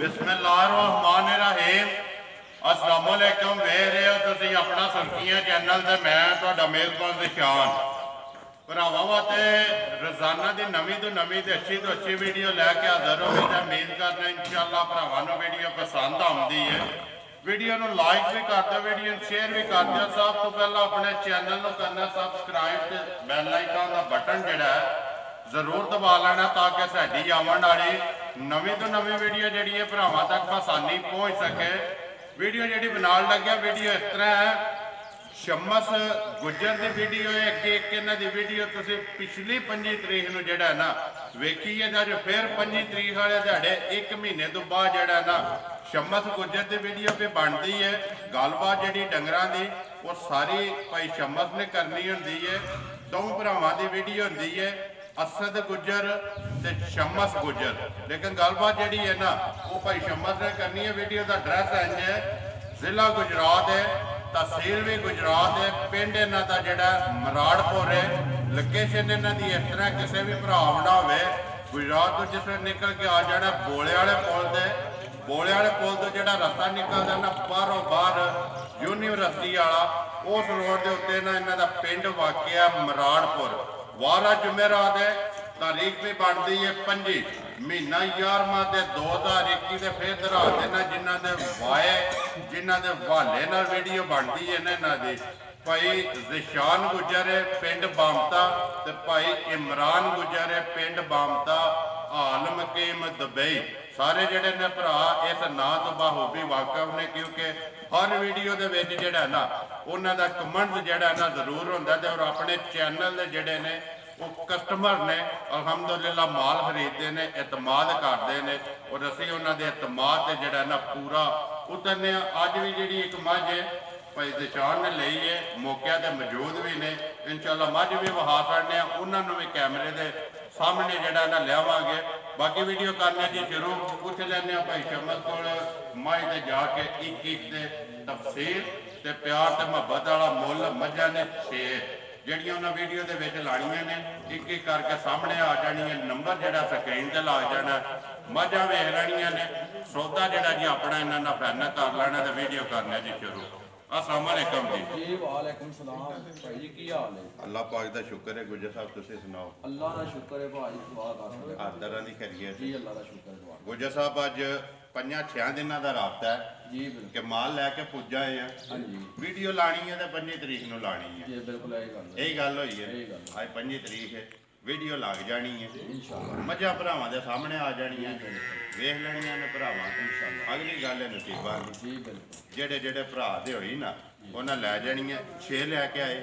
बिस्मिल्लाहिर्रहमानिर्रहीम। अस्सलामुअलैकुम। वेख रहे हो तुसीं अपना सुर्खियां चैनल ते मैं तुहाडा मेज़बान ज़िशान। भरावां वास्ते रोज़ाना की नवीं तो अच्छी वीडियो लैके हाज़र हो गई। उम्मीद करना इंशाअल्लाह भरावां नूं वीडियो पसंद आउंदी है। वीडियो नूं लाइक भी कर दो, वीडियो शेयर भी कर दो। सब तो पहला अपने चैनल नूं करना सबसक्राइब ते बैल आइकन का बटन जिहड़ा है जरूर दबा लेना ताकि साडी आवन वाली नवीं तो नवीं वीडियो जिहड़ी है भरावां तक आसानी पहुँच सके। वीडियो जिहड़ी बनाउण लग्या वीडियो इस तरह है, शम्मस गुज्जर की वीडियो है। अगे एक इन्हां दी वीडियो तुसीं पिछली 25 तरीक नूं जिहड़ा ना वेखी है, जो फिर 25 तरीक वाले दिहाड़े एक महीने तो बाद जिहड़ा ना शम्मस गुज्जर की वीडियो भी बनती है। गलबात जिहड़ी डंगरां दी वो सारी भाई शम्मस ने करनी हुंदी है। दो भरावां की वीडियो हुंदी है, असद गुज्जर ते शम्मस गुज्जर। लेकिन गलबात जिहड़ी है ना वो भाई शम्मस ने करनी है। वीडियो का एड्रैस इंज है, जिला गुजरात है, तहसील भी गुजरात है, पिंड इन्हां दा जिहड़ा मराड़पुर है। लोकेशन इन्हां दी इस तरह किसी भी भरा ना होवे गुजरात तो जिस वे निकल के आ जाना बोले वाले पुल से, बोले वाले पुल तो जिहड़ा रस्ता निकलदा ना बाहरों बाहर यूनीवर्सिटी वाला, उस रोड के उत्ते ना इन्हां दा पिंड वाकिया मराड़पुर। वारा जुमेरात है, तारीख भी बनती है 25 महीना 11वां 2021 से फिर दरा देना जिन्हों के वाए जिन्हों के हवाले नाल वीडियो बनती है ना इन्हों की भाई ज़िशान गुज्जर है पिंड बामता ते भाई इमरान गुज्जर है पिंड बामता आलम कीम दुबई। सारे जिहड़े ने भरा इस नां तो बाखूबी वाकफ ने, क्योंकि हर वीडियो के विच जिहड़ा ना उन्हां दा कमेंट जिहड़ा ना जरूर हुंदा ते और अपने चैनल दे जिहड़े ने वो कस्टमर ने अलहमदुलिल्लाह माल खरीदते हैं, एतमाद करते हैं और असीं उन्हां दे एतमाद ते जिहड़ा ना पूरा उतरने। अज भी जिहड़ी एक मझ है भाई ज़िशान ने लई है, मौके ते मौजूद भी ने, इंशाअल्लाह मझ भी वहा छड्डने उन्होंने भी कैमरे के सामने जिहड़ा ना लियावांगे। बाकी वीडियो करने जी शुरू पूछ लैने भाई शम्मस कोल मझ ते जाके एक दे तफसील ते प्यार ते मुहब्बत वाला मुल मझां ने 6 ਜਿਹੜੀਆਂ ਉਹਨਾਂ ਵੀਡੀਓ ਦੇ ਵਿੱਚ ਲਾਣੀਆਂ ਨੇ ਇੱਕ ਇੱਕ ਕਰਕੇ ਸਾਹਮਣੇ ਆ ਜਾਣੀਆਂ। ਨੰਬਰ ਜਿਹੜਾ ਸਕਰੀਨ ਤੇ ਲੱਗ ਜਾਣਾ, ਮੱਝਾਂ ਵੇਖ ਲੈਣੀਆਂ ਨੇ, ਸੌਦਾ ਜਿਹੜਾ ਜੀ ਆਪਣਾ ਇਹਨਾਂ ਨਾਲ ਫਾਈਨਲ ਕਰ ਲੈਣਾ ਤੇ ਵੀਡੀਓ ਕਰਨਾ ਜੀ ਸ਼ੁਰੂ। अस्सलाम वालेकुम जी। वालेकुम सलाम भाई जी, की हाल है? अल्लाह पाक दा शुक्र है। गुज्जर साहब तुसीं सुनाओ? अल्लाह दा शुक्र है भाई, दुआ कर सकते हर तरह की खैरियत जी, अल्लाह दा शुक्र है। गुज्जर साहब अज 5-6 दिनों का राबता है जी कि माल लैके पुज्जा है। हाँ जी, वीडियो लानी है तो 25 तरीक नूं लानी है। जी बिल्कुल यही गल हुई है। अज 25 तरीक है, वीडियो लग जानी है इंशाअल्लाह। मझां भरावां दे सामने आ जानियां, वेख लेनियां ने भरावां इंशाअल्लाह। अगली गल है नसीबां दी, जी बिल्कुल। जेड़े जेड़े भरा दे होई ना उन्हें लै जानियां। 6 लैके आए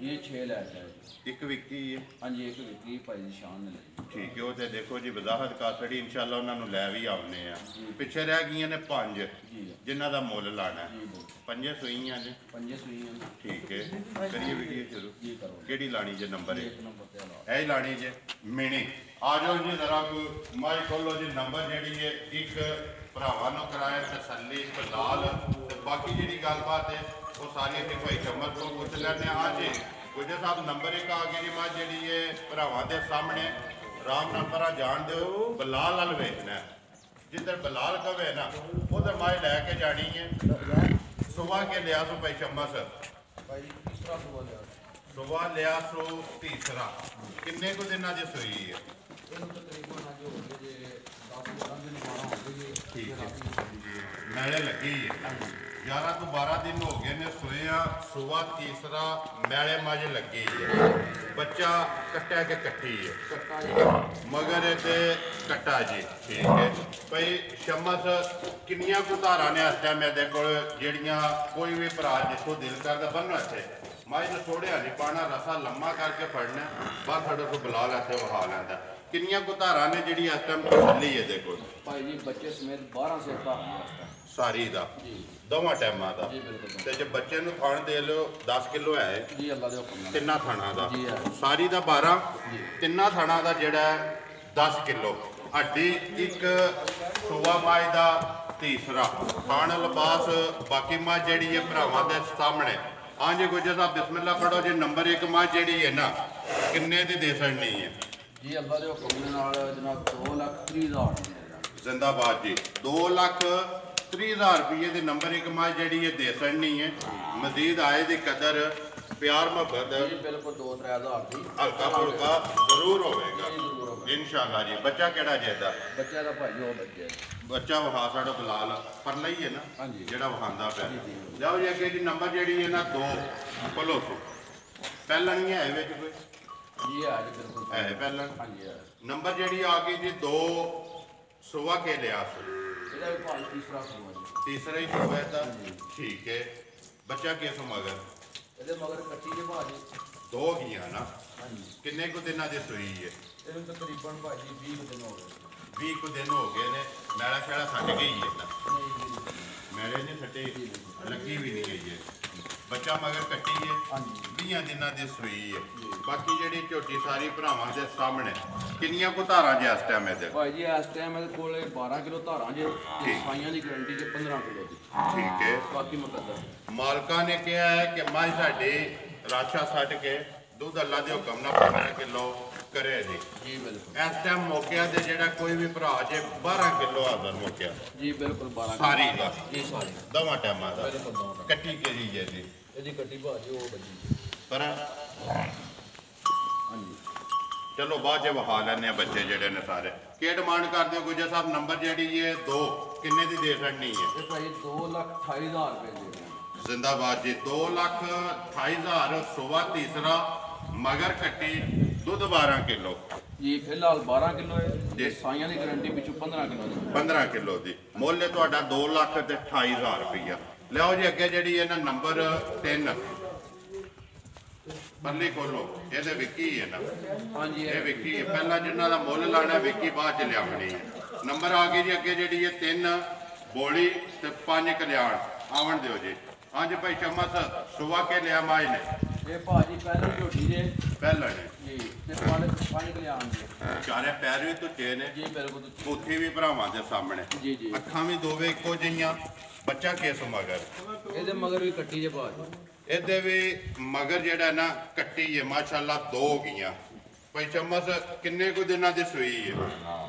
ये 6 लैके आए एक विकी है। हाँ जी, एक विकी भाई ज़िशान ने ली। ठीक है, वो तो देखो जी वजाहत कासड़ी इंशाअल्लाह उन्होंने लै भी आने हैं। पिछे रह गई ने 5 जिन्हों का मुल लाना है। 5 सूइयां ने, 5 सूइयां। ठीक है, करिए वीडियो शुरू। जी करो। केड़ी लानी जे नंबर 1 नंबर पे ला है लानी जे मिनी। आ जाओ जी जरा को माई खोलो जी। नंबर जी है एक भरावां नूं कराए तसल्ली बलाल ते बाकी जी गलबात है वो सारी असीं भाई शम्मस को पुछ लैने। हाँ जी गुज्जर साहब नंबर 1 आ गई जी मझ जी है भरावां दे सामने। राम नाम पर जान दो बलाल वाल वेचना है, जिधर बलाल कवे ना उधर माए लैके जानी है। सुबह के लिया सो भाई शम्मस सुबह लिया सो तीसरा किन्ने को दिन अज सुई है? ठीक है, मैले लगी है 11 तो 12 दिन हो गए ने सोया। सुबह तीसरा मैले मझ लगी है। बच्चा कट्टा के कट्टी है मगर ते कट्टा जी। ठीक है भाई शम्मस किनिया को धारा ने इस टाइम मेरे को जड़ियाँ कोई भी भरा जिसको दिल करता बनो इतने माई ने सोड़िया नहीं पाना, रसा लम्मा करके फड़ना बस थोड़े को बुला लेते वहा लेंदा। किनिया को धारा ने जी इस टाइम तसल्ली है देखो भाई जी, बच्चे समेत 12 से सारी का दोवां टाइमां का। ते जे बच्चे नूं थान दे लो 10 किलो है जी, अल्लाह दे हुक्म तिन्ना थाना का जी है। सारी का 12 तिन्ना थाना का जिहड़ा 10 किलो हड्डी एक सुआ माई का तीसरा खान लिबास बाकी मझ जी है भरावां दे सामने। हाँ जी गुज्जर साहब बिस्मिल्लाह पढ़ो जी। नंबर 1 मझ जी है ना किन्ने दी दे छड़नी है जी? अल्लाह दे हुक्म दे नाल जनाब 2,30,000 जिंदाबाद जी 2,30,000 रुपये की नंबर एक मज जी दे छड़नी है। मजीद आए की कदर प्यार मोहब्बत जी बिल्कुल 2-3 हज़ार की हल्का फुल्का जरूर होगा जरूर होगा इंशाल्लाह जी। बच्चा केड़ा जेदा बच्चे का भाई वो बच्चे बच्चा वहा साढ़ा बिलाल परला ही है ना हाँ जी जेड़ा वहांदा पे जाओ जी अगे जी नंबर जी है ना 2 खोलो सो पहला नहीं है विच कोई जी है जी बिल्कुल है पहला हाँ जी है नंबर जी आ गई जी 2 सुबह के लिया ਇਹਦਾ ਵੀ ਭਾਈ ਤੀਸਰਾ ਸੂਆ ਜੀ तीसरा ही सुबह था ठीक है। बच्चा किस मगर ਇਹਦੇ ਮਗਰ ਕੱਟੀ ਦੇ ਭਾਜੀ 2 गया ना ਹਾਂਜੀ किन्ने को दिन दी सुई है ਇਹਨੂੰ ਤਕਰੀਬਨ ਭਾਜੀ 20 ਦਿਨ ਹੋ ਗਏ 20 को दिन हो गए ने मैला शैला सट गई है ना ਨਹੀਂ ਜੀ मैले ने सटे लगी भी नहीं गई है। बच्चा मगर कट्टी है ਹਾਂਜੀ 20 दिनों की सुई है। बाकी जी झोटी सारी भरावां के सामने किनिया को धारा जे इस टाइम ये ਭਾਈ ਜੀ ਇਸ ਟਾਈਮ ਇਹਦੇ ਕੋਲੇ 12 ਕਿਲੋ ਧਾਰਾਂ ਜੇ ਤੇ ਸਾਈਆਂ ਦੀ ਗਾਰੰਟੀ ਜੇ 15 ਕਿਲੋ ਦੀ ठीक है। ਬਾਕੀ ਮੁਕੱਦਰ मालका ने कहा है कि मझ साडी राशा सट के दुध अल्लाह के हुक्म ना 15 किलो करे जी। ਜੀ ਬਿਲਕੁਲ इस टाइम मौके ते जेड़ा कोई भी भरा जे 12 किलो हाजर मौके ਜੀ ਬਿਲकुल 12 सारी का ਜੀ ਸਾਰੀ दवा टाइम का ਬਿਲकुਲ ਦੋ कट्टी के जी है जी ਇਹਦੀ ਕੱਟੀ ਭਾਜੀ ਉਹ ਬੱਜੀ पर ਹਾਂਜੀ चलो बाद च वहा लैने बच्चे जेडे ने सारे के डिमांड करते हो गुजर साहब नंबर जी ये 2 किन्ने दी दे छड़नी है ਇਹ ਭਾਈ 2,28,000 ਰੁਪਏ ਦੇ ਰਹੇ जिंदाबाद जी 2,28,000 सुबह तीसरा मगर कट्टी दुध 12 किलो ਜੀ ਫਿਲਹਾਲ 12 ਕਿਲੋ ਹੈ ਜੀ। ਤੇ ਸਾਈਆਂ ਦੀ ਗਾਰੰਟੀ ਵਿੱਚੋਂ 15 ਕਿਲੋ ਦੀ 15 किलो दी मुੱਲ ਤੁਹਾਡਾ 2,28,000 रुपया। ਲਿਆਓ ਜੀ ਅੱਗੇ ਜਿਹੜੀ ਹੈ ਨਾ ਨੰਬਰ 3 ਪੱਲੀ ਖੋਲੋ ਇਹਦੇ ਵਿੱਕੀ ਹੈ ਨਾ ਹਾਂਜੀ ਇਹ ਵਿੱਕੀ ਹੈ ਪਹਿਲਾਂ ਜਿਨ੍ਹਾਂ ਦਾ ਮੁੱਲ ਲਾਣਾ ਵਿੱਕੀ ਬਾਅਦ ਚ ਲਿਆਉਣੀ ਹੈ। ਨੰਬਰ ਆ ਗਈ ਜੀ ਅੱਗੇ ਜਿਹੜੀ ਹੈ 3 ਬੋਲੀ ਤੇ 5 ਕਲਿਆਣ ਆਵਣ ਦਿਓ ਜੀ। ਹਾਂਜੀ ਭਾਈ ਚਮਚ ਸੁਬਾ ਕੇ ਲਿਆ ਮਾਈ ਨੇ ਇਹ ਭਾਜੀ ਪਹਿਲਾਂ ਝੋਟੀ ਜੇ ਪਹਿਲਾਂ ਨੇ ਜੀ ਤੇ ਪੰਜ ਕਲਿਆਣ ਜੀ ਚਾਰੇ ਪੈਰ ਵੀ ਧੁੱਚੇ ਨੇ ਜੀ ਬਿਲਕੁਲ ਕੋਠੀ ਵੀ ਭਰਾਵਾਂ ਦੇ ਸਾਹਮਣੇ ਜੀ ਜੀ ਅੱਖਾਂ ਵੀ ਦੋਵੇਂ ਇੱਕੋ ਜਿਹੀਆਂ। ਬੱਚਾ ਕਿਸ ਮਗਰ ਇਹਦੇ ਮਗਰ ਵੀ ਕੱਟੀ ਜੇ ਭਾਜੀ ਇਹਦੇ ਵੀ ਮਗਰ ਜਿਹੜਾ ਨਾ ਕੱਟੀ ਹੈ ਮਾਸ਼ਾਅੱਲਾ 2 ਗਈਆਂ। ਭਾਈ ਚਮਚ ਕਿੰਨੇ ਕੁ ਦਿਨਾਂ ਦੀ ਸੂਈ ਹੈ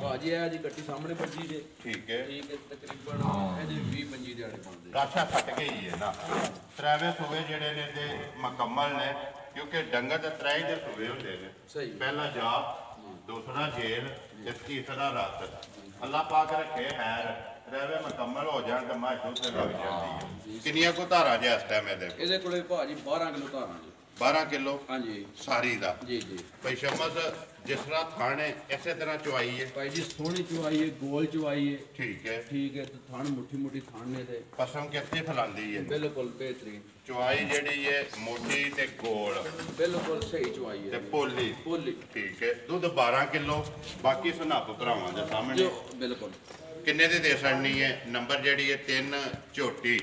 ਭਾਜੀ ਇਹ ਜੀ ਕੱਟੀ ਸਾਹਮਣੇ ਵੱਜੀ ਜੇ ਠੀਕ ਹੈ। ਠੀਕ ਹੈ ਤਕਰੀਬਨ ਇਹਦੇ 20-25 ਦਿਹਾੜੇ ਪਾਉਂਦੇ ਰਾਸ਼ਾ ਫਟ ਗਈ ਹੈ ਨਾ ਤਰਾਵੇ ਸੂਏ ਜਿਹੜੇ ਨੇ ਤੇ ਮੁਕੰਮਲ ਨੇ ਕਿਉਂਕਿ ਡੰਗਰ ਦੇ ਤਰਾਈ ਦੇ ਸੂਏ ਹੁੰਦੇ ਨੇ ਸਹੀ ਪਹਿਲਾ ਜਾਪ ਦੂਸਰਾ ਜੇਲ ਤੇ ਤੀਸਰਾ ਰਾਤ। ਅੱਲਾਹ ਪਾਕ ਰੱਖੇ ਹੈਰ ਤਰਾਵੇ ਮੁਕੰਮਲ ਹੋ ਜਾਣ ਤੇ ਮਾਂ ਦੁੱਧ ਲੱਗ ਜਾਂਦੀ ਹੈ। ਕਿੰਨੀਆਂ ਕੋ ਧਾਰਾਂ ਜੇ ਇਸ ਟਾਈਮ ਇਹਦੇ ਕੋਲੇ ਭਾਜੀ 12 ਕਿਲੋ ਧਾਰਾਂ ਜੀ 12 ਕਿਲੋ ਹਾਂਜੀ ਸਾਰੀ ਦਾ। ਜੀ ਜੀ ਭਾਈ ਸ਼ਮਸ ਜਿਸ ਤਰ੍ਹਾਂ ਥਾਣੇ ਇਸੇ ਤਰ੍ਹਾਂ ਚੁਆਈ ਹੈ ਭਾਈ ਜੀ ਸੋਹਣੀ ਚੁਆਈ ਹੈ ਗੋਲ ਚੁਆਈ ਹੈ ਠੀਕ ਹੈ। ਠੀਕ ਹੈ ਤੇ ਥਣ ਮੁੱਠੀ ਥਣ ਨੇ ਤੇ ਪਸਮ ਕਿੱਥੇ ਫਲਾਂਦੀ ਹੈ ਬਿਲਕੁਲ ਬਿਹਤਰੀਨ ਚੁਆਈ ਜਿਹੜੀ ਹੈ ਮੋਟੀ ਤੇ ਗੋਲ ਬਿਲਕੁਲ ਸਹੀ ਚੁਆਈ ਤੇ ਹੈ ਪੋਲੀ ਭੋਲੀ ਠੀਕ ਹੈ। ਦੁੱਧ 12 ਕਿਲੋ ਬਾਕੀ ਸੁਨਾਪ ਭਰਾਵਾਂ ਦੇ ਸਾਹਮਣੇ ਜੋ ਬਿਲਕੁਲ ਕਿੰਨੇ ਦੇ ਦੇ ਛੜਨੀ ਹੈ ਨੰਬਰ ਜਿਹੜੀ ਹੈ 3 ਝੋਟੀ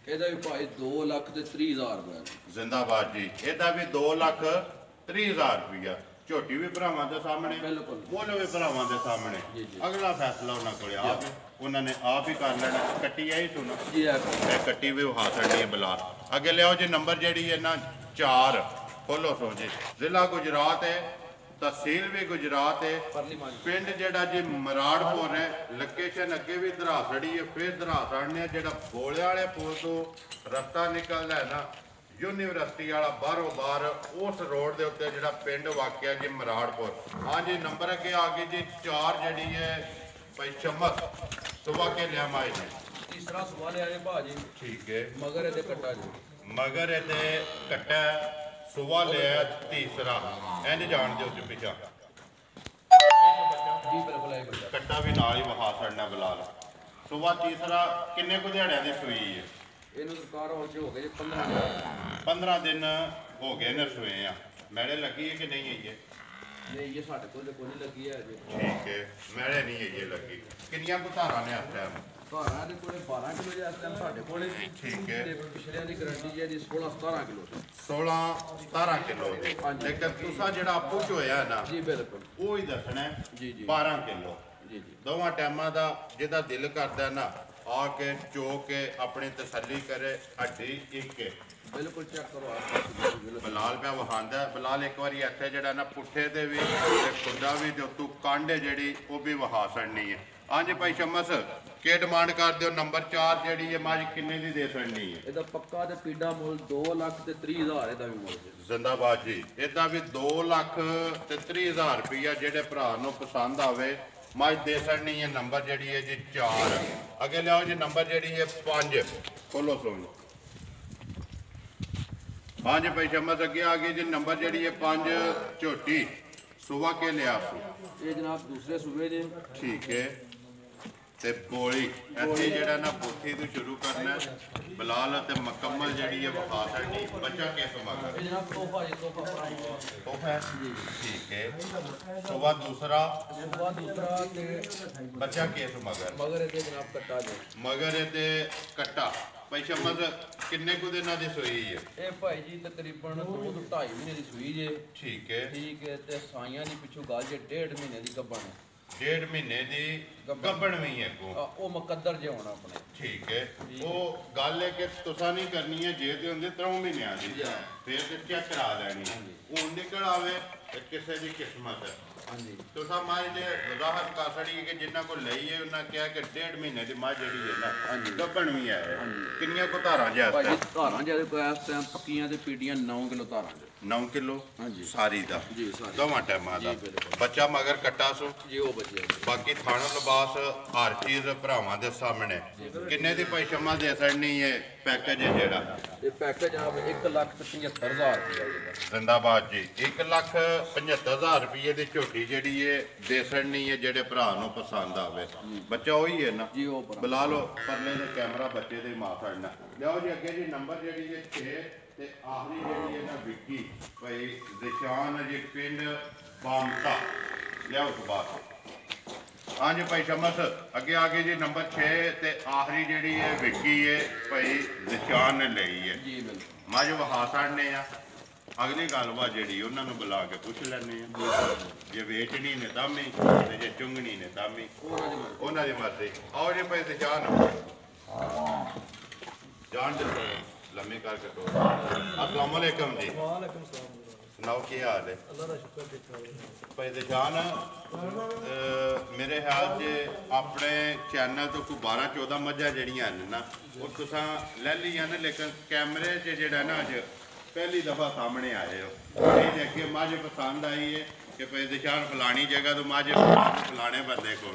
ਇਹਦਾ ਵੀ ਭਾਈ 2,30,000 ਰੁਪਏ ਜ਼ਿੰਦਾਬਾਦ ਜੀ। ਇਹਦਾ ਵੀ 2,30,000 ਰੁਪਇਆ। ਝੋਟੀ ਵੀ ਭਰਾਵਾਂ ਦੇ ਸਾਹਮਣੇ ਬਿਲਕੁਲ ਮੁੱਲ ਵੀ ਭਰਾਵਾਂ ਦੇ ਸਾਹਮਣੇ। ਜੀ, ਜੀ। ਅਗਲਾ ਫੈਸਲਾ ਉਹਨਾਂ ਕੋਲੇ ਆਪ ਹੈ ਉਹਨਾਂ ਨੇ ਆਪ ਹੀ ਕਰ ਲੈਣਾ। ਕੱਟੀ ਆਈ ਸੁਣਾ ਜੀ ਆ ਇਹ ਕੱਟੀ ਵੀ ਵਹਾ ਛੱਡਣੀ ਹੈ ਬਲਾ। ਅੱਗੇ ਲਿਆਓ ਜੀ ਨੰਬਰ ਜਿਹੜੀ ਹੈ ਨਾ 4 ਖੋਲੋ ਸੋ ਜੀ। ਜ਼ਿਲ੍ਹਾ ਗੁਜਰਾਤ ਹੈ ਤਹਿਸੀਲ ਵੀ ਗੁਜਰਾਤ ਹੈ ਪਰਲੀ ਮਾਂ ਪਿੰਡ ਜਿਹੜਾ ਜੀ ਮਰਾੜਪੁਰ ਹੈ ਲੋਕੇਸ਼ਨ ਅੱਗੇ ਵੀ ਧਰਾਸੜੀ ਹੈ ਫਿਰ ਧਰਾਸੜਨੇ ਜਿਹੜਾ ਬੋਲੇ ਵਾਲੇ ਪੁਲ ਤੋਂ ਰਸਤਾ ਨਿਕਲਦਾ ਹੈ ਨਾ ਯੂਨੀਵਰਸਿਟੀ ਵਾਲਾ ਬਾਹਰੋਂ ਬਾਹਰ ਉਸ ਰੋਡ ਦੇ ਉੱਤੇ ਜਿਹੜਾ ਪਿੰਡ ਵਾਕਿਆ ਜੀ ਮਰਾੜਪੁਰ। ਹਾਂਜੀ ਨੰਬਰ ਅੱਗੇ ਆ ਗਈ ਜੀ 4 ਜਿਹੜੀ ਹੈ ਭਾਈ ਚਮਚ ਸੁਬਾ ਕੇ ਲਿਆ ਮਾਈ ਨੇ ਤੀਸਰਾ ਸਵਾਲ ਹੈ ਭਾਜੀ ਠੀਕ ਹੈ। ਮਗਰ ਇਹਦੇ ਕੱਟਾ ਜੀ ਮਗਰ ਇਹਦੇ ਕੱਟਾ ਸੁਬਾ ਲਿਆ ਤੀਸਰਾ ਇੰਜ ਜਾਣ ਦਿਓ ਜੀ ਪਿੱਛਾ ਜੀ ਬਿਲਕੁਲ ਇਹ ਬੱਚਾ ਕੱਟਾ ਵੀ ਨਾਲ ਹੀ ਵਹਾ ਛੱਡਣਾ ਬਲਾਲ। ਸੁਬਾ ਤੀਸਰਾ ਕਿੰਨੇ ਕੁ ਦਿਹਾੜਿਆਂ ਦੀ ਸੂਈ ਹੈ ਇਹਨੂੰ ਸਰਕਾਰ ਹੋ ਗਏ 15 ਦਿਨ 15 ਦਿਨ ਹੋ ਗਏ ਨੇ ਸੂਏ ਆ। ਮੈਲੇ ਲੱਗੀ ਹੈ ਕਿ ਨਹੀਂ ਹੈ ਇਹ ਨਹੀਂ ਇਹ ਸਾਡੇ ਕੋਲ ਕੋਈ ਨਹੀਂ ਲੱਗੀ ਹੈ ਜੀ ਠੀਕ ਹੈ ਮੈਲੇ ਨਹੀਂ ਹੈ ਇਹ ਲੱਗੀ। ਕਿੰਨੀਆਂ ਕੁ ਧਾਰਾਂ ਨੇ ਇਸ ਟਾਈਮ ਘਰਾਂ ਦੇ ਕੋਲੇ 12 ਕਿਲੋ ਜੇ ਇਸ ਟਾਈਮ ਸਾਡੇ ਕੋਲੇ ਠੀਕ ਹੈ। ਤੇ ਪਿਛਲਿਆਂ ਦੀ ਗਾਰੰਟੀ ਜੀ ਇਹਦੀ 16-17 ਕਿਲੋ 16-17 ਕਿਲੋ ਦੀ। ਹਾਂਜੀ। ਲੇਕਿਨ ਤੁਸੀਂ ਜਿਹੜਾ ਆਪੂ ਚ ਹੋਇਆ ਨਾ ਜੀ ਬਿਲਕੁਲ ਉਹ ਹੀ ਦੱਸਣਾ ਹੈ ਜੀ ਜੀ 12 ਕਿਲੋ ਜੀ ਜੀ ਦੋਵਾਂ ਟਾਈਮਾਂ ਦਾ ਜਿਹਦਾ ਦਿਲ ਕਰਦਾ ਨਾ ਆ ਕੇ ਚੋ ਕੇ ਆਪਣੀ ਤਸੱਲੀ ਕਰੇ। ਹੱਡੀ ਇੱਕ ਹੈ। ਬਿਲਕੁਲ ਚੈੱਕ ਕਰੋ ਆਪ ਬਲਾਲ ਪਿਆ ਵਹਾਂਦਾ ਬਲਾਲ ਇੱਕ ਵਾਰੀ ਇੱਥੇ ਜਿਹੜਾ ਨਾ ਪੁੱਠੇ ਦੇ ਵੀ ਤੇ ਖੁੱਡਾ ਵੀ ਤੇ ਉਤੋਂ ਕਾਂਡੇ ਜਿਹੜੀ ਉਹ ਵੀ ਵਹਾ ਛੱਡਣੀ ਹੈ। हाँ जी भाई शमस के डिमांड कर दो नंबर 4 ਜਿਹੜੀ ਹੈ ਮੱਝ ਕਿੰਨੇ ਦੀ ਦੇ ਸਕਣੀ ਹੈ ਇਹਦਾ ਪੱਕਾ ਤੇ ਪੀਡਾ ਮੁੱਲ 2,30,000 ਇਹਦਾ ਵੀ ਮੁੱਲ ਜੀ ਜ਼ਿੰਦਾਬਾਦ ਜੀ ਇਹਦਾ ਵੀ 2,30,000 ਰੁਪਇਆ ਜਿਹੜੇ ਭਰਾ ਨੂੰ ਪਸੰਦ ਆਵੇ ਮੱਝ ਦੇ ਸਕਣੀ ਹੈ ਨੰਬਰ ਜਿਹੜੀ ਹੈ ਜੀ 4 ਅੱਗੇ ਲਿਆਓ ਜੀ ਨੰਬਰ ਜਿਹੜੀ ਹੈ 5 ਖੋਲੋ ਸੋਨੋ हाँ जी भाई शमस अगे आ गई जी नंबर जी है 5 झोटी सुबह के लिया ये जनाब दूसरे सूबे जे ठीक है ते बोली ऐसे जड़ा ना पुठी तो शुरू करना बिलाल ते मुकम्मल जड़ी है वखा सकनी बच्चा के समागा ये जनाब तोहफा जी तोहफा जी ठीक है सुबह दूसरा ते बच्चा के समागा मगर ये जनाब कट्टा जे मगर ये कट्टा भाई शमस किन्ने को दिना दी सोई है ਇਹ ਭਾਈ ਜੀ ਤਕਰੀਬਨ 2 ਤੋਂ 2.5 ਮਹੀਨੇ ਦੀ ਸੂਈ ਜੇ ठीक है ਤੇ ਸਾਈਆਂ ਦੀ ਪਿੱਛੋਂ ਗੱਲ ਜੇ 1.5 ਮਹੀਨੇ ਦੀ ਗੱਭਣ 1.5 ਮਹੀਨੇ ਦੀ ਗੱਭਣ ਵੀ ਹੈ ਕੋ ਉਹ ਮੁਕੱਦਰ ਜੇ ਹੋਣਾ ਆਪਣੇ ਠੀਕ ਹੈ ਉਹ ਗੱਲ ਹੈ ਕਿ ਤੁਸੀਂ ਨਹੀਂ ਕਰਨੀ ਹੈ ਜੇ ਤੇ ਹੁੰਦੇ 3 ਮਹੀਨਿਆਂ ਦੀ ਫਿਰ ਤੇ ਚੈੱਕ ਕਰਾ ਲੈਣੀ ਉਹ ਨਿਕਲ ਆਵੇ ਤੇ ਕਿਸੇ ਦੀ ਕਿਸਮਤ ਹੈ ਹਾਂਜੀ ਤੁਸੀਂ ਮਾਈ ਦੇ ਵਜ਼ਾਹਤ ਕਰ ਸੜੀ ਕਿ ਜਿੰਨਾ ਕੋ ਲਈਏ ਉਹਨਾਂ ਕਿਹਾ ਕਿ 1.5 ਮਹੀਨੇ ਦੀ ਮਾਂ ਜਿਹੜੀ ਹੈ ਨਾ ਗੱਭਣ ਵੀ ਹੈ ਕਿੰਨੀਆਂ ਕੋ ਧਾਰਾਂ ਜੇ ਭਾਈ ਧਾਰਾਂ ਜਿਹੜੇ ਕੋਈ ਇਸ ਟਾਈਮ ਪੱਕੀਆਂ ਤੇ ਪੀੜੀਆਂ 9 ਕਿਲੋ ਧਾਰਾਂ ਜੇ 9 ਕਿਲੋ ਹਾਂਜੀ ਸਾਰੀ ਦਾ ਜੀ ਸਾਰੀ ਦੋਵਾਂ ਟਾਈਮਾਂ ਦਾ ਬੱਚਾ ਮਗਰ ਕੱਟਾ ਸੋ ਜੀ ਉਹ ਬੱਚੇ ਬਾਕੀ ਥਾਣਾ ਲਿਬਾਸ ਹਰ ਚੀਜ਼ ਭਰਾਵਾਂ ਦੇ ਸਾਹਮਣੇ ਕਿੰਨੇ ਦੀ ਭਾਈ ਸ਼ਮਾ ਦੇ ਸੜਨੀ ਹੈ ਪੈਕੇਜ ਹੈ ਜਿਹੜਾ ਇਹ ਪੈਕੇਜ ਜਨਾਬ 1,75,000 ਰੁਪਏ ਦਾ ਜ਼ਿੰਦਾਬਾਦ ਜੀ 1,75,000 ਰੁਪਏ ਦੀ ਝੋਟੀ ਜਿਹੜੀ ਹੈ ਦੇ ਸੜਨੀ ਹੈ ਜਿਹੜੇ ਭਰਾ ਨੂੰ ਪਸੰਦ ਆਵੇ ਬੱਚਾ ਉਹੀ ਹੈ ਨਾ ਜੀ ਉਹ ਪਰ ਬੁਲਾ ਲਓ ਪਰਲੇ ਦੇ ਕੈਮਰਾ ਬੱਚੇ ਦੇ ਮਾਂ ਫੜਨਾ ਲਿਆਓ ਜੀ ਅੱਗੇ ਜੀ ਨੰਬਰ ਜਿਹੜੀ ਹੈ 6 ਤੇ ਆਖਰੀ ਜਿਹੜੀ ਹੈ ਨਾ ਵਿੱਕੀ ਭਾਈ ਨਿਸ਼ਾਨ ਜੀ ਪਿੰਡ ਬਾਮਤਾ ਲਿਆਓ ਤੋਂ ਬਾਅਦ हाँ जी भाई शमस अगे आ गए जी नंबर 6 ते आखिरी जी है विकी है भाई निशान ने ली है जी बिल्कुल मज वहा साड़ने अगली गलबात जी उन्होंने बुला के पुछ लेने जे वेचनी ने तामी ते जे चुंगनी ने तामी उन्होंने मर्जी आओ जी भाई निशान जान दे लम्बी करके तो अस्सलाम वालेकुम जी सुनाओ की हाल है अल्लाह का शुक्र देखा भाई निशान मेरे ख्याल से अपने चैनल तो कोई 12-14 मझां जड़ियां ना वो तुसां ले लिया ने लेकिन कैमरे च जेड़ा ना अज पहली दफा सामने आए हो ये देखे मझ पसंद आई है कि भाई निशान फलानी जगह तो मझ फलाने बंदे को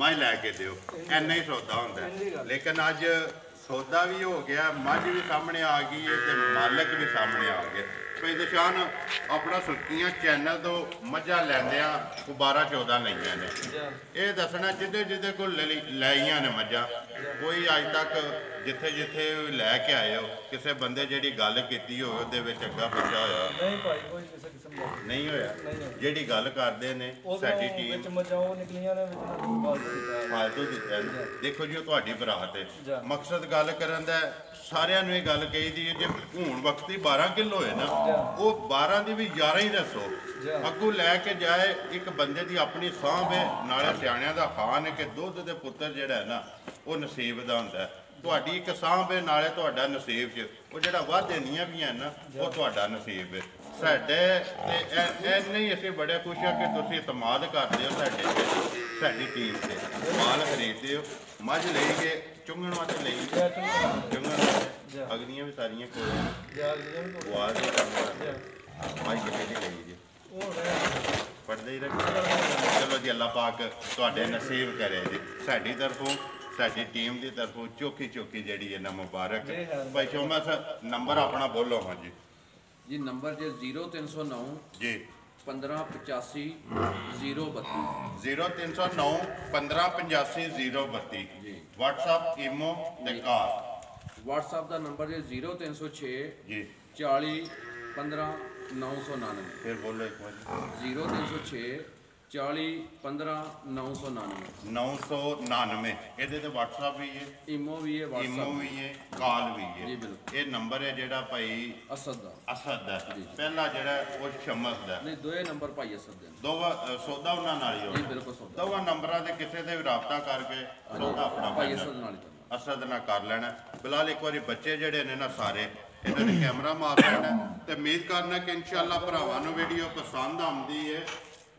मझ लैके दियो इन्ना ही सौदा होंदा लेकिन अज सौदा भी हो गया मझ भी सामने आ गई है ते मालक भी सामने आ गए भाई निशान अपना सुर्खियां चैनल तो मझां लैंदियां 12-14 लईयां ने ये दसना जिदे जिदे को लाइयां ने मझां कोई अज तक जिथे जिथे लैके आए हो किसी बंदे जिहड़ी गल कीती होवे उहदे विच अग्गा पिछा होया नहीं भाई कोई किसी किस्म का नहीं होया जिहड़ी गल करदे ने साडी टीम ਵਿੱਚ ਮਜਾਓ ਨਿਕਲੀਆਂ ਨੇ ਵਿੱਚ फालतू दिता है देखो जी तुहाडी बरात है मकसद गल करन दा सारिਆਂ ਨੂੰ ਇਹ ਗੱਲ ਕਹੀਦੀ ਹੈ ਜੇ ਹੁਣ ਵਕਤੀ 12 ਕਿਲੋ ਹੈ ਨਾ ਉਹ 12 ਦੀ ਵੀ 11 ਹੀ ਦੱਸੋ ਅੱਗੋਂ ਲੈ ਕੇ ਜਾਏ ਇੱਕ ਬੰਦੇ ਦੀ ਆਪਣੀ ਸਾਂਭ ਹੈ ਨਾਲੇ ਸਿਆਣਿਆਂ ਦਾ ਖਾਨ ਹੈ ਕਿ ਦੁੱਧ ਦੇ ਪੁੱਤਰ ਜਿਹੜਾ ਹੈ ਨਾ ਉਹ ਨਸੀਬ ਦਾ ਹੁੰਦਾ ਤੁਹਾਡੀ ਇੱਕ ਸਾਂਭ ਹੈ ਨਾਲੇ ਤੁਹਾਡਾ ਨਸੀਬ 'ਚ ਉਹ ਜਿਹੜਾ ਵਾਧੇ ਨੀਆਂ ਵੀ ਹੈ ਨਾ ਉਹ ਤੁਹਾਡਾ ਨਸੀਬ ਹੈ ਸਾਡੇ ਤੇ ਇਹ ਨਹੀਂ ਅਸੀਂ ਬੜੇ ਖੁਸ਼ ਹਾਂ ਕਿ ਤੁਸੀਂ ਇਤਮਾਦ ਕਰਦੇ ਹੋ ਸਾਡੇ ਤੇ ਸਾਡੀ ਟੀਮ ਤੇ ਮਾਲ ਖਰੀਦਦੇ ਹੋ ਮੱਝ ਲਈ ਕੇ ਚੁੰਗਣ ਵਾਸਤੇ ਲਈ ਚੁੰਗਣ ਅਗਲੀਆਂ ਵੀ ਸਾਰੀਆਂ ਕੋਲ ਵਾਰ ਦੇ ਕੰਮ ਮੱਝ ਕਿਤੇ ਦੀ ਲਈ ਜੀ ਪੜਦੇ ਹੀ ਰੱਖ ਚਲੋ ਜੀ ਅੱਲਾਹ ਪਾਕ ਤੁਹਾਡੇ ਨਸੀਬ ਕਰੇ ਜੀ ਸਾਡੀ ਤਰਫੋਂ ਸਾਡੀ ਟੀਮ ਦੀ ਤਰਫੋਂ ਚੋਖੀ ਚੋਖੀ ਜਿਹੜੀ ਹੈ ਨਾ ਮੁਬਾਰਕ ਭਾਈ ਸ਼ੋਮਾ ਸਾਹਿਬ ਨੰਬਰ ਆਪਣਾ ਬੋਲੋ ਹਾਂ ਜੀ ਜੀ ਨੰਬਰ ਜੇ 0309 ਜੀ 1585 032 0309 1585 032 ਜੀ WhatsApp ਈਮੋ ਤੇ ਕਾਰ WhatsApp ਦਾ ਨੰਬਰ ਜੇ 0306 ਜੀ 40 15 999 ਫਿਰ ਬੋਲੋ ਇੱਕ ਵਾਰ 0306 40 15 999 999 ਇਹਦੇ ਤੇ WhatsApp ਵੀ ਹੈ ਈਮੋ ਵੀ ਹੈ ਈਮੋ WhatsApp ਵੀ ਹੈ ਕਾਲ ਵੀ ਹੈ ਜੀ ਬਿਲਕੁਲ ਇਹ ਨੰਬਰ ਹੈ ਜਿਹੜਾ ਭਾਈ ਅਸਦ ਦਾ ਅਸਦ ਦਾ ਪਹਿਲਾ ਜਿਹੜਾ ਉਹ ਸ਼ਮਸ ਦਾ ਨਹੀਂ ਦੋਏ ਨੰਬਰ ਭਾਈ ਅਸਦ ਦੇ ਨੇ। ਦੋਵਾਂ ਸੌਦਾ ਉਹਨਾਂ ਨਾਲ ਹੀ ਜੀ ਹੋਣਾ ਬਿਲਕੁਲ ਸੌਦਾ ਦੋਵਾਂ ਨੰਬਰਾਂ ਤੇ ਕਿਸੇ ਤੇ ਵੀ ਰਾਬਤਾ ਕਰਕੇ ਸੌਦਾ ਆਪਣਾ ਭਾਈ ਕਰਨਾ। ਅਸਦ ਨਾਲ ਹੀ ਕਰਨਾ। ਅਸਦ ਨਾਲ ਕਰ ਲੈਣਾ ਬਿਲਾਲ ਇੱਕ ਵਾਰੀ ਬੱਚੇ ਜਿਹੜੇ ਨੇ ਨਾ ਸਾਰੇ ਇਹਨਾਂ ਨੇ ਕੈਮਰਾ ਮਾਰ ਲੈਣਾ ਤੇ ਉਮੀਦ ਕਰਨਾ ਕਿ ਇਨਸ਼ਾਅੱਲਾ ਭਰਾਵਾਂ ਨੂੰ ਵੀਡੀਓ ਪਸੰਦ ਆਉਂਦੀ ਹੈ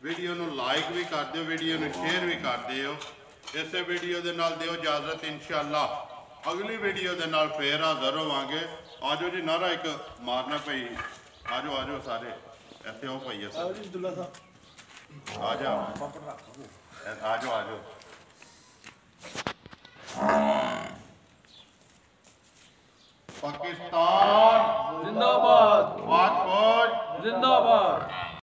ਵੀਡੀਓ ਨੂੰ ਲਾਈਕ ਵੀ ਕਰ ਦਿਓ ਵੀਡੀਓ ਨੂੰ ਸ਼ੇਅਰ ਵੀ ਕਰ ਦਿਓ ਇਸੇ ਵੀਡੀਓ ਦੇ ਨਾਲ ਦਿਓ ਇਜਾਜ਼ਤ ਇਨਸ਼ਾਅੱਲਾ ਅਗਲੀ ਵੀਡੀਓ ਦੇ ਨਾਲ ਫੇਰ ਹਾਜ਼ਰ ਹੋਵਾਂਗੇ। ਆਜੋ ਜੀ ਨਾਰਾ ਇੱਕ ਮਾਰਨਾ ਪਈ। ਆਜੋ ਆਜੋ ਸਾਰੇ ਇੱਥੇ ਹੋ ਪਈ ਆਓ ਜੀ ਅਬਦੁੱਲਾ ਸਾਹਿਬ ਆ ਜਾ ਆਜੋ ਆਜੋ पाकिस्तान जिंदाबाद पाक फौज जिंदाबाद